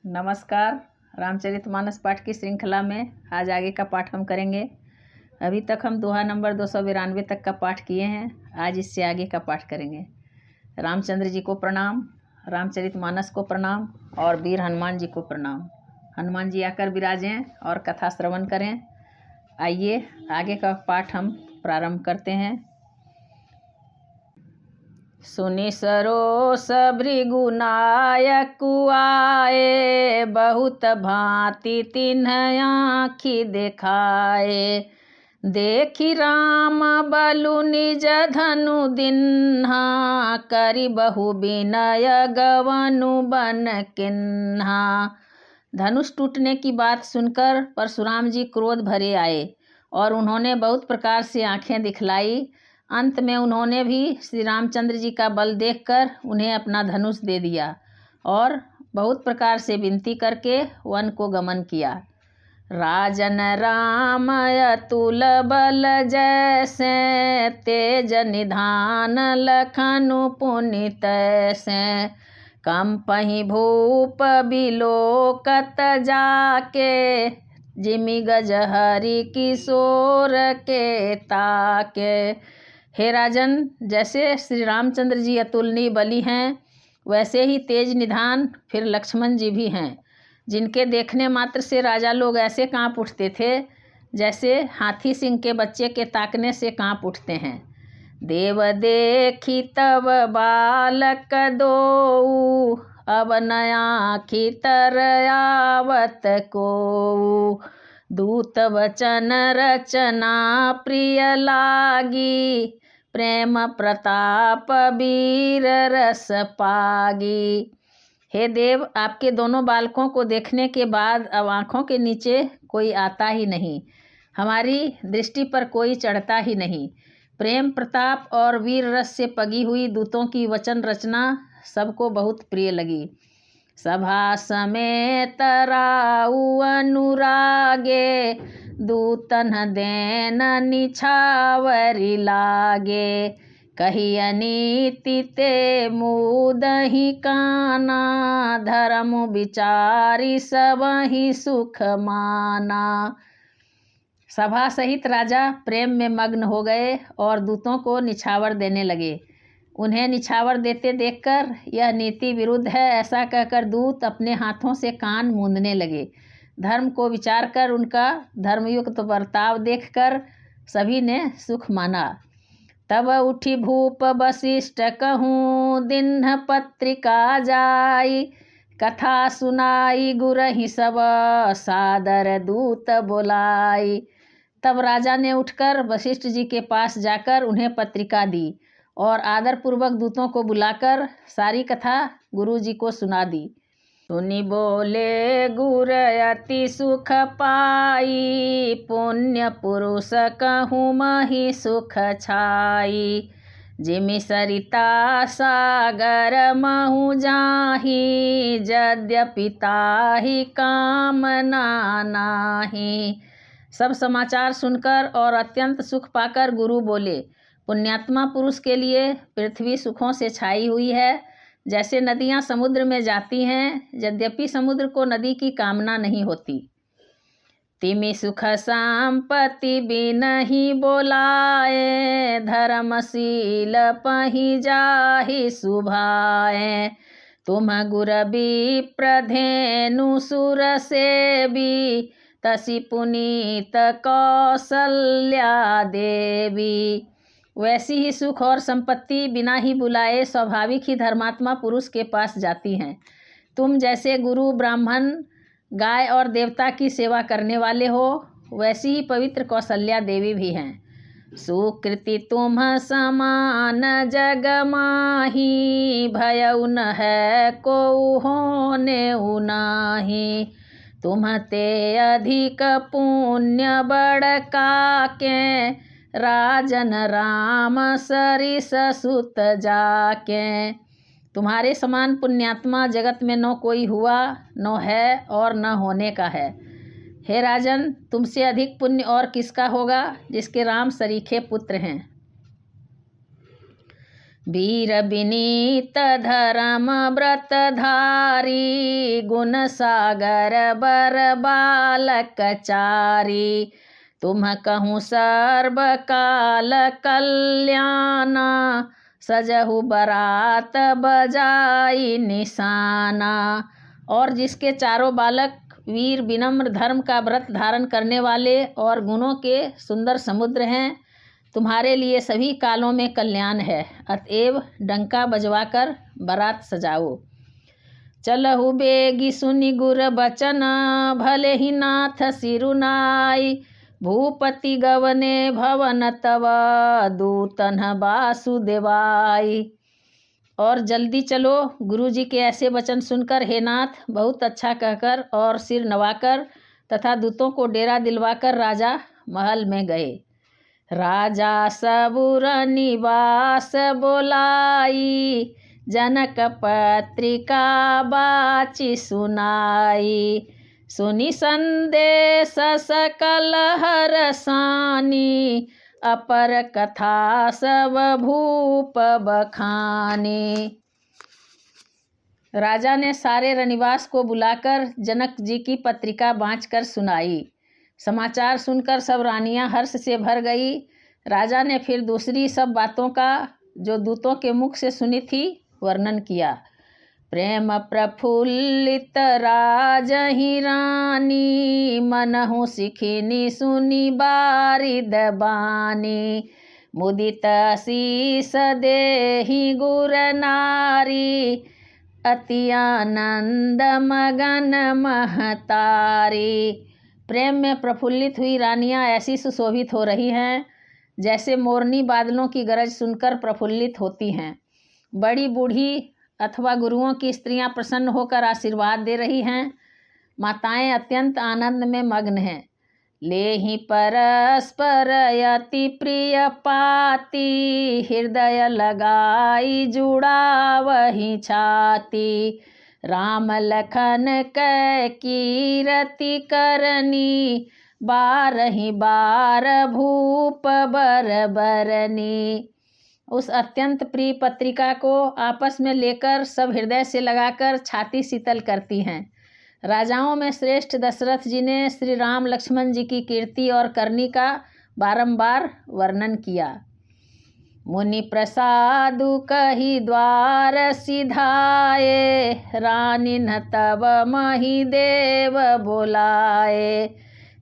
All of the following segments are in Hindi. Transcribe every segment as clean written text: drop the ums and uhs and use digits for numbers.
नमस्कार। रामचरितमानस पाठ की श्रृंखला में आज आगे का पाठ हम करेंगे। अभी तक हम दोहा नंबर 292 तक का पाठ किए हैं। आज इससे आगे का पाठ करेंगे। रामचंद्र जी को प्रणाम, रामचरितमानस को प्रणाम और वीर हनुमान जी को प्रणाम। हनुमान जी आकर विराजें और कथा श्रवण करें। आइए आगे का पाठ हम प्रारंभ करते हैं। सुनि सरोस भृगुनायक आए, बहुत भांति तिन्ह आँखि देखाए। देखी राम बलु निज धनु दिन्हा, करि बहु विनय गवनु बन किन्हा। धनुष टूटने की बात सुनकर परशुराम जी क्रोध भरे आए और उन्होंने बहुत प्रकार से आंखें दिखलाई। अंत में उन्होंने भी श्री रामचंद्र जी का बल देखकर उन्हें अपना धनुष दे दिया और बहुत प्रकार से विनती करके वन को गमन किया। राजन राम अतुल बल जैसे, तेज निधान लखनु पुनि तैसे। कंपहि भूप बिलोकत जाके, जिमि गजहरि किशोर के ताके। हे राजन, जैसे श्री रामचंद्र जी अतुलनीय बली हैं, वैसे ही तेज निधान फिर लक्ष्मण जी भी हैं, जिनके देखने मात्र से राजा लोग ऐसे कांप उठते थे जैसे हाथी सिंह के बच्चे के ताकने से कांप उठते हैं। देव देखी तब बालक दो, अब नयाखी तर आवत को। दूत वचन रचना प्रिय लागी, प्रेम प्रताप वीर रस पागी। हे देव, आपके दोनों बालकों को देखने के बाद अब आँखों के नीचे कोई आता ही नहीं, हमारी दृष्टि पर कोई चढ़ता ही नहीं। प्रेम प्रताप और वीर रस से पगी हुई दूतों की वचन रचना सबको बहुत प्रिय लगी। सभा समेत राउ अनुरागे, दूतन देन निछावरी लागे। कही अनीति ते मुदहि काना, धर्म विचारी सबहि सुख माना। सभा सहित राजा प्रेम में मग्न हो गए और दूतों को निछावर देने लगे। उन्हें निछावर देते देखकर यह नीति विरुद्ध है ऐसा कहकर दूत अपने हाथों से कान मूंदने लगे। धर्म को विचार कर उनका धर्मयुक्त बर्ताव देखकर सभी ने सुख माना। तब उठी भूप वशिष्ठ कहूँ, दिन्ह पत्रिका जाई। कथा सुनाई गुरहि सब, सादर दूत बुलाई। तब राजा ने उठकर वशिष्ठ जी के पास जाकर उन्हें पत्रिका दी और आदरपूर्वक दूतों को बुलाकर सारी कथा गुरु जी को सुना दी। सुनि बोले गुर अति सुख पाई, पुण्य पुरुष कहूँ महि सुख छाई। जिमि सरिता सागर महु जाहि, यद्यपि ताहि कामना नाहि। सब समाचार सुनकर और अत्यंत सुख पाकर गुरु बोले, पुण्यात्मा पुरुष के लिए पृथ्वी सुखों से छाई हुई है। जैसे नदियाँ समुद्र में जाती हैं, यद्यपि समुद्र को नदी की कामना नहीं होती। तिमि सुख संपत्ति बिनहि बोलाए, धर्मशील पहि जाहि सुभाए। तुम गुर विप्रधेनु सुर सेवी, तसि पुनीत कौसल्या देवी। वैसी ही सुख और संपत्ति बिना ही बुलाए स्वाभाविक ही धर्मात्मा पुरुष के पास जाती हैं। तुम जैसे गुरु ब्राह्मण गाय और देवता की सेवा करने वाले हो, वैसी ही पवित्र कौशल्या देवी भी हैं। सुकृति तुम समान जग माही, भयउ न है को होने उनाही। तुम ते अधिक पुण्य बड़का के, राजन राम सरिस सुत जाके। तुम्हारे समान पुण्यात्मा जगत में न कोई हुआ, न है और न होने का है। हे राजन, तुमसे अधिक पुण्य और किसका होगा जिसके राम सरीखे पुत्र हैं। वीर विनीत धर्म व्रतधारी गुण सागर बर बालक चारी। तुम कहूँ सर्व काल कल्याणा सजहु बरात बजाई निशाना। और जिसके चारों बालक वीर विनम्र धर्म का व्रत धारण करने वाले और गुणों के सुंदर समुद्र हैं, तुम्हारे लिए सभी कालों में कल्याण है। अतएव डंका बजवाकर बारात सजाओ। चलहु बेगी सुनि गुर बचन भले ही नाथ सिरुनाई। भूपति गवने भवन तव दूतन वासुदेवाई। और जल्दी चलो, गुरुजी के ऐसे वचन सुनकर हे नाथ बहुत अच्छा कहकर और सिर नवाकर तथा दूतों को डेरा दिलवाकर राजा महल में गए। राजा सबुर निवास बोलाई जनक पत्रिका बाची सुनाई। सुनि संदेश सकल हरसानी अपर कथा सब भूप बखानी। राजा ने सारे रनिवास को बुलाकर जनक जी की पत्रिका बाँचकर सुनाई। समाचार सुनकर सब रानियां हर्ष से भर गई। राजा ने फिर दूसरी सब बातों का जो दूतों के मुख से सुनी थी वर्णन किया। प्रेम प्रफुल्लित राजहि रानी मनहु सिखिनी सुनि बारिद बानी। मुदित शीस देहि गुर नारी अति आनंद मगन महतारी। प्रेम में प्रफुल्लित हुई रानियां ऐसी सुशोभित हो रही हैं जैसे मोरनी बादलों की गरज सुनकर प्रफुल्लित होती हैं। बड़ी बूढ़ी अथवा गुरुओं की स्त्रियां प्रसन्न होकर आशीर्वाद दे रही हैं। माताएं अत्यंत आनंद में मग्न हैं। लेहि परस्पर अति प्रिय पाती हृदय लगाई जुड़ा वही छाती। राम लखन कै कीरति करनी बारहि बार भूप बर बरनी। उस अत्यंत प्रिय पत्रिका को आपस में लेकर सब हृदय से लगाकर छाती शीतल करती हैं। राजाओं में श्रेष्ठ दशरथ जी ने श्री राम लक्ष्मण जी की कीर्ति और करनी का बारंबार वर्णन किया। मुनि प्रसादु कही द्वार सिधाए रानी न तब मही देव बोलाए।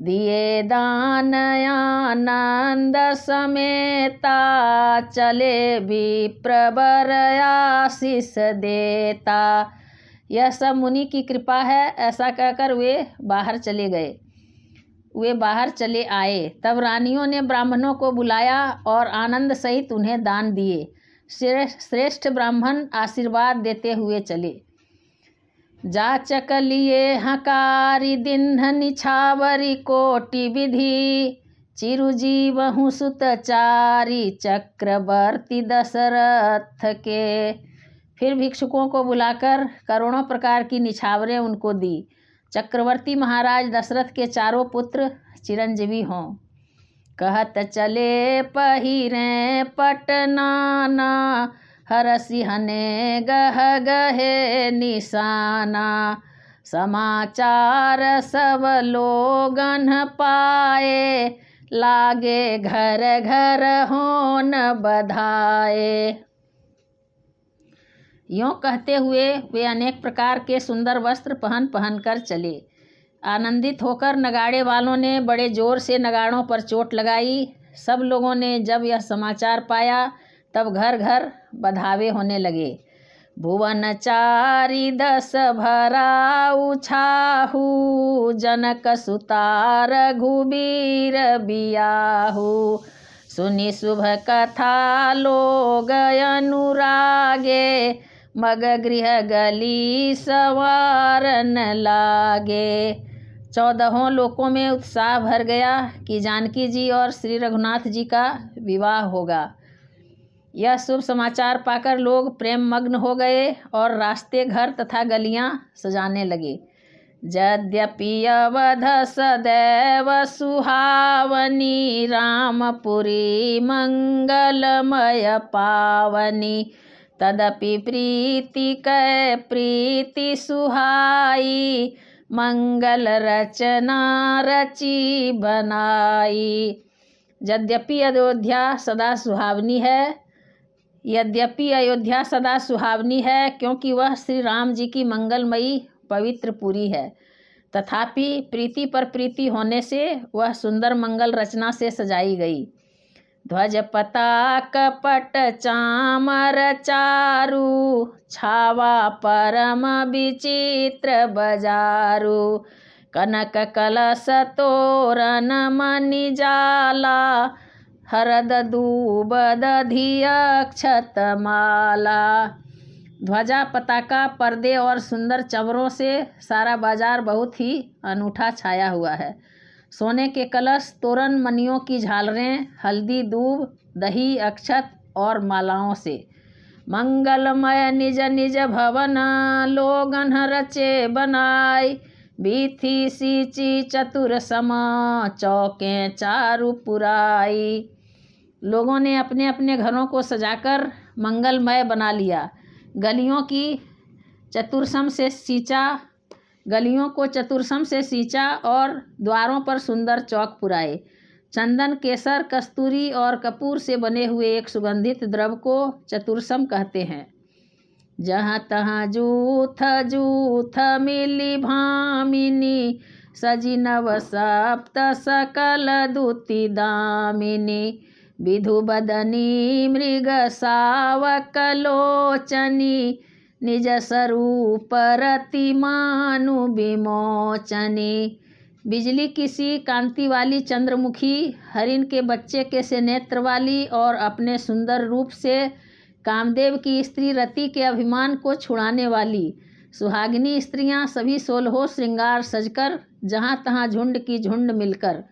दिए दान आनंद समेता चले विप्रवर आशीष देता। यह सब मुनि की कृपा है, ऐसा कहकर वे बाहर चले आए। तब रानियों ने ब्राह्मणों को बुलाया और आनंद सहित उन्हें दान दिए। श्रेष्ठ ब्राह्मण आशीर्वाद देते हुए चले। जाचक लिए हकारी दिन्ह निछावरी कोटि विधि चिरुजीवहु सुतचारी चक्रवर्ती दशरथ के। फिर भिक्षुकों को बुलाकर करोड़ों प्रकार की निछावरें उनको दी। चक्रवर्ती महाराज दशरथ के चारों पुत्र चिरंजीवी हों। कहत चले पहिरे पटनाना हरसि हने गह गहे निशाना। समाचार सब लोगन पाए लागे घर घर होन बधाए। यों कहते हुए वे अनेक प्रकार के सुंदर वस्त्र पहन कर चले। आनंदित होकर नगाड़े वालों ने बड़े जोर से नगाड़ों पर चोट लगाई। सब लोगों ने जब यह समाचार पाया तब घर घर बधावे होने लगे। भुवन चारि दस भरा उछाहू जनक सुता रघुबीर बियाहू। सुनि शुभ कथा लोग अनुरागे मग गृह गली सवारन लागे। 14 लोकों में उत्साह भर गया कि जानकी जी और श्री रघुनाथ जी का विवाह होगा। यह शुभ समाचार पाकर लोग प्रेम मग्न हो गए और रास्ते घर तथा गलियां सजाने लगे। यद्यपि अवध सदैव सुहावनी, रामपुरी मंगलमय पावनी। तदपि प्रीति कै प्रीति सुहाई, मंगल रचना रची बनाई। यद्यपि अयोध्या सदा सुहावनी है, यद्यपि अयोध्या सदा सुहावनी है, क्योंकि वह श्री राम जी की मंगलमयी पवित्र पुरी है। तथापि प्रीति पर प्रीति होने से वह सुंदर मंगल रचना से सजाई गई। ध्वज पताक पट चामर चारु, छावा परम विचित्र बजारू। कनक कलश तोरण मणि जाला, हरद दूब दधि अक्षत माला। ध्वजा, पताका, पर्दे और सुंदर चमरों से सारा बाजार बहुत ही अनूठा छाया हुआ है। सोने के कलश, तोरण, मणियों की झालरें, हल्दी, दूब, दही, अक्षत और मालाओं से मंगलमय निज निज भवन, लोगन रचे बनाई। बीथी सींची चतुर समा, चौके चारु पुराई। लोगों ने अपने अपने घरों को सजाकर मंगलमय बना लिया। गलियों को चतुरसम से सींचा और द्वारों पर सुंदर चौक पुराए। चंदन, केसर, कस्तूरी और कपूर से बने हुए एक सुगंधित द्रव्य को चतुरसम कहते हैं। जहाँ तहाँ जूथ जूथ मिली भामिनी, सजी नव सप्त सकल दूती दामिनी। विधु बदनी मृग सावक लोचनी, निज स्वरूप रति मानु विमोचनी। बिजली किसी कांति वाली चंद्रमुखी, हरिण के बच्चे के से नेत्र वाली और अपने सुंदर रूप से कामदेव की स्त्री रति के अभिमान को छुड़ाने वाली सुहागिनी स्त्रियां सभी 16 श्रृंगार सजकर जहाँ तहाँ झुंड की झुंड मिलकर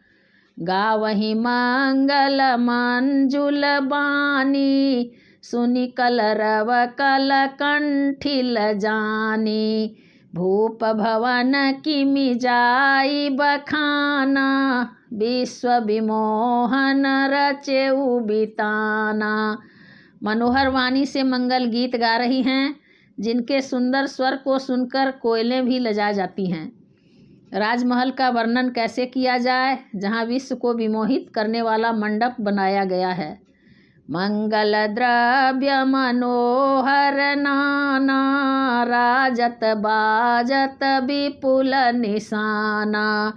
गावहीं मंगल मंजुल बानी, सुनि कलरव कल कंठिल जानी। भूप भवन किमि जाई बखाना, विश्व विमोहन रचेउ बिताना। मनोहर वाणी से मंगल गीत गा रही हैं, जिनके सुंदर स्वर को सुनकर कोयलें भी लजा जाती हैं। राजमहल का वर्णन कैसे किया जाए, जहाँ विश्व को विमोहित करने वाला मंडप बनाया गया है। मंगल द्रव्य मनोहर नाना, राजत बाजत विपुल निशाना।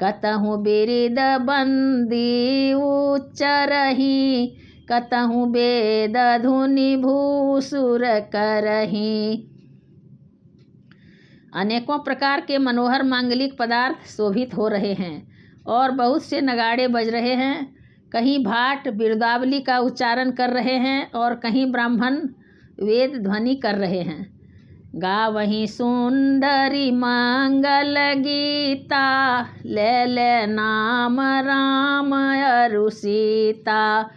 कतहु बिरिद बंदी उच्च रही, कतहु वेद धुनि भूसुर करही। अनेकों प्रकार के मनोहर मांगलिक पदार्थ शोभित हो रहे हैं और बहुत से नगाड़े बज रहे हैं। कहीं भाट बिरदावली का उच्चारण कर रहे हैं और कहीं ब्राह्मण वेद ध्वनि कर रहे हैं। गावहीं सुंदरी मंगल गीता, ले ले नाम राम अरु सीता।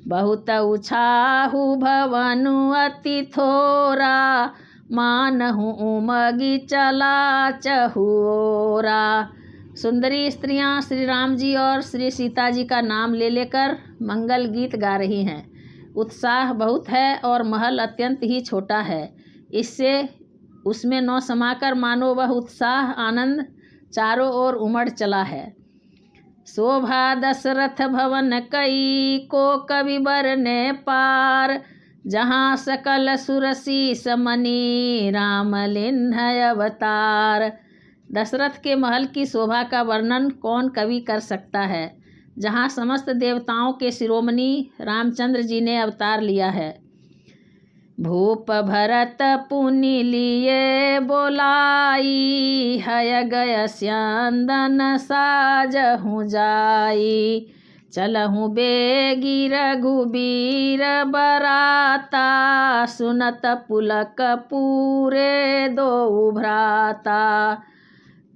बहुत उछाहु भवनु अति थोरा, मानहु उमगी चला चहुओरा। सुंदरी स्त्रियां श्री राम जी और श्री सीता जी का नाम ले लेकर मंगल गीत गा रही हैं। उत्साह बहुत है और महल अत्यंत ही छोटा है, इससे उसमें न समाकर मानो वह उत्साह आनंद चारों ओर उमड़ चला है। शोभा दशरथ भवन कई को कवि बरने पार, जहाँ सकल सुरसीस मणि राम लिन्ह अवतार। दशरथ के महल की शोभा का वर्णन कौन कवि कर सकता है, जहाँ समस्त देवताओं के शिरोमणि रामचंद्र जी ने अवतार लिया है। भूप भरत पुनि लिए बोलाई, हय गय स्यंदन साजहु जाई। चलहु बेगी रघुबीर बराता, सुनत पुलक पूरे दो भ्राता।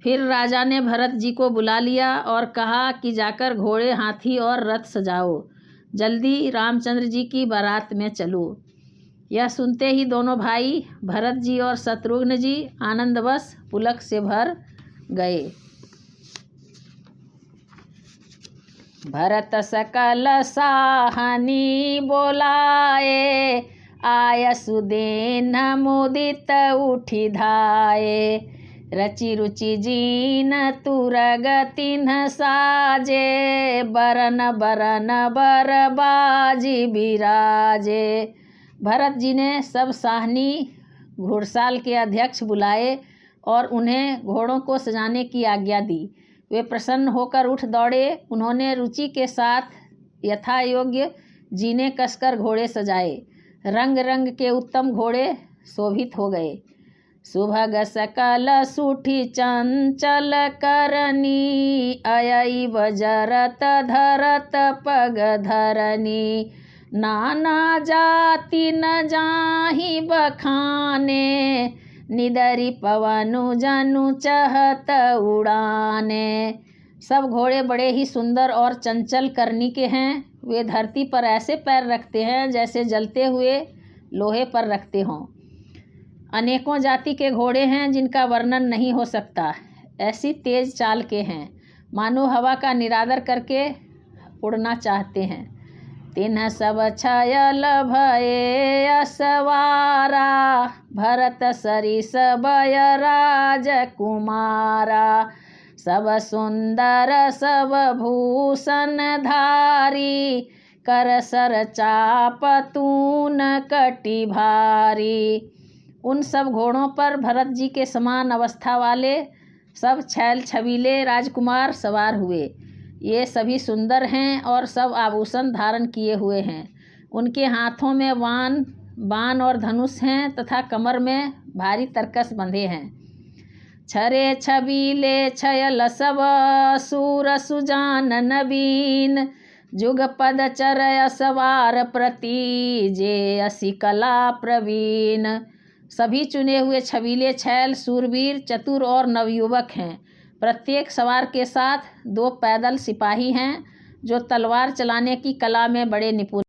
फिर राजा ने भरत जी को बुला लिया और कहा कि जाकर घोड़े, हाथी और रथ सजाओ, जल्दी रामचंद्र जी की बारात में चलो। यह सुनते ही दोनों भाई भरत जी और शत्रुघ्न जी आनंदवश पुलक से भर गए। भरत सकल साहनी बोलाए, आय सुदेन मुदित उठि धाये। रचि रुचि जीन तुरग तिन्ह साजे, बरन बरन बर बाजी बिराजे। भरत जी ने सब साहनी घुड़साल के अध्यक्ष बुलाए और उन्हें घोड़ों को सजाने की आज्ञा दी। वे प्रसन्न होकर उठ दौड़े। उन्होंने रुचि के साथ यथा योग्य जीने कसकर घोड़े सजाए। रंग रंग के उत्तम घोड़े शोभित हो गए। सुभग सकल सुठी चंचल करनी, अयई बजरत धरत पग धरनी। नाना जाति न जाहि बखाने, निदरी पवनु जनु चहत उड़ाने। सब घोड़े बड़े ही सुंदर और चंचल करनी के हैं। वे धरती पर ऐसे पैर रखते हैं जैसे जलते हुए लोहे पर रखते हों। अनेकों जाति के घोड़े हैं जिनका वर्णन नहीं हो सकता। ऐसी तेज चाल के हैं मानो हवा का निरादर करके उड़ना चाहते हैं। तिन्ह सब छयल भये असवारा, भरत सरिस बय राजकुमारा। सब सुंदर सब भूषण धारी, कर सर चाप तून कटि भारी। उन सब घोड़ों पर भरत जी के समान अवस्था वाले सब छैल छबीले राजकुमार सवार हुए। ये सभी सुंदर हैं और सब आभूषण धारण किए हुए हैं। उनके हाथों में बाण और धनुष हैं तथा कमर में भारी तरकस बंधे हैं। छरे छबीले छयल सब सूर सुजान नवीन, जुग पद चरय सवार प्रति, जे असी कला प्रवीण। सभी चुने हुए छबीले छैल सूरवीर चतुर और नवयुवक हैं। प्रत्येक सवार के साथ 2 पैदल सिपाही हैं जो तलवार चलाने की कला में बड़े निपुण